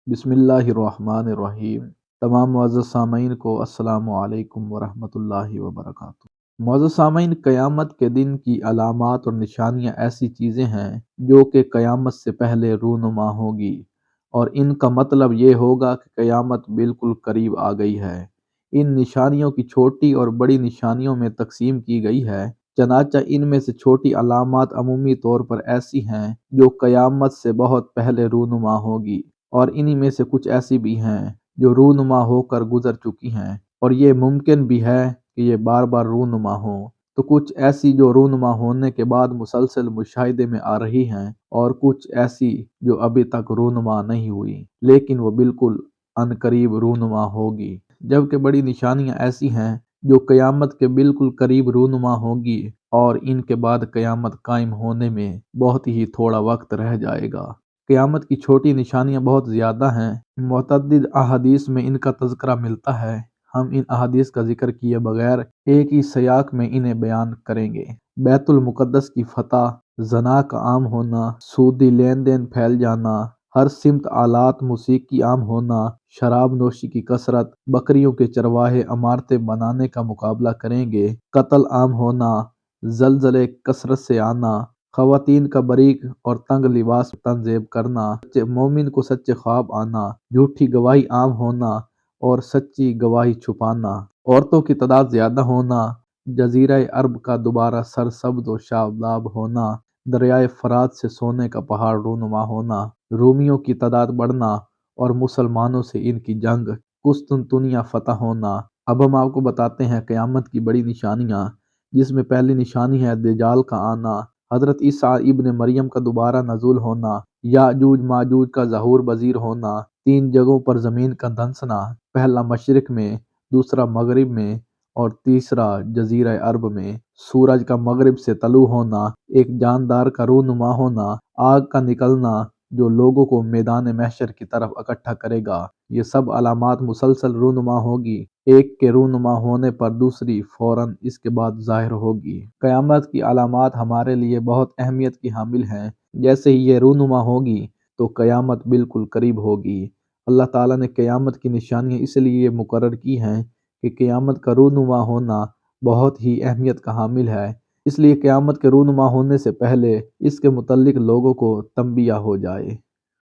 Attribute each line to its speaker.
Speaker 1: بسم اللہ الرحمن الرحیم۔ تمام معزز سامعین کو السلام علیکم ورحمۃ اللہ وبرکاتہ۔ معزز سامعین، قیامت کے دن کی علامات اور نشانیاں ایسی چیزیں ہیں جو کہ قیامت سے پہلے رونما ہوگی، اور ان کا مطلب یہ ہوگا کہ قیامت بالکل قریب آ گئی ہے۔ ان نشانیوں کی چھوٹی اور بڑی نشانیوں میں تقسیم کی گئی ہے، چنانچہ ان میں سے چھوٹی علامات عمومی طور پر ایسی ہیں جو قیامت سے بہت پہلے رونما ہوگی، اور انہی میں سے کچھ ایسی بھی ہیں جو رونما ہو کر گزر چکی ہیں، اور یہ ممکن بھی ہے کہ یہ بار بار رونما ہوں۔ تو کچھ ایسی جو رونما ہونے کے بعد مسلسل مشاہدے میں آ رہی ہیں، اور کچھ ایسی جو ابھی تک رونما نہیں ہوئی لیکن وہ بالکل عنقریب رونما ہوگی۔ جبکہ بڑی نشانیاں ایسی ہیں جو قیامت کے بالکل قریب رونما ہوگی، اور ان کے بعد قیامت قائم ہونے میں بہت ہی تھوڑا وقت رہ جائے گا۔ قیامت کی چھوٹی نشانیاں بہت زیادہ ہیں، متعدد احادیث میں ان کا تذکرہ ملتا ہے۔ ہم ان احادیث کا ذکر کیے بغیر ایک ہی سیاق میں انہیں بیان کریں گے۔ بیت المقدس کی فتح، زنا کا عام ہونا، سودی لین دین پھیل جانا، ہر سمت آلات موسیقی عام ہونا، شراب نوشی کی کثرت، بکریوں کے چرواہے عمارتیں بنانے کا مقابلہ کریں گے، قتل عام ہونا، زلزلے کثرت سے آنا، خواتین کا باریک اور تنگ لباس تنصیب کرنا، مومن کو سچے خواب آنا، جھوٹی گواہی عام ہونا اور سچی گواہی چھپانا، عورتوں کی تعداد زیادہ ہونا، جزیرہ عرب کا دوبارہ سرسبز و شاداب ہونا، دریائے فرات سے سونے کا پہاڑ رونما ہونا، رومیوں کی تعداد بڑھنا اور مسلمانوں سے ان کی جنگ، قسطنطنیہ فتح ہونا۔ اب ہم آپ کو بتاتے ہیں قیامت کی بڑی نشانیاں، جس میں پہلی نشانی ہے دجال کا آنا، حضرت عیسیٰ ابن مریم کا دوبارہ نزول ہونا، یاجوج ماجوج کا ظہور پذیر ہونا، 3 جگہوں پر زمین کا دھنسنا، پہلا مشرق میں، دوسرا مغرب میں اور تیسرا جزیرہ عرب میں، سورج کا مغرب سے طلوع ہونا، ایک جاندار کا رونما ہونا، آگ کا نکلنا جو لوگوں کو میدان محشر کی طرف اکٹھا کرے گا۔ یہ سب علامات مسلسل رونما ہوگی، ایک کے رونما ہونے پر دوسری فوراً اس کے بعد ظاہر ہوگی۔ قیامت کی علامات ہمارے لیے بہت اہمیت کی حامل ہیں۔ جیسے ہی یہ رونما ہوگی تو قیامت بالکل قریب ہوگی۔ اللہ تعالیٰ نے قیامت کی نشانیاں اس لیے مقرر کی ہیں کہ قیامت کا رونما ہونا بہت ہی اہمیت کا حامل ہے، اس لیے قیامت کے رونما ہونے سے پہلے اس کے متعلق لوگوں کو تنبیہ ہو جائے۔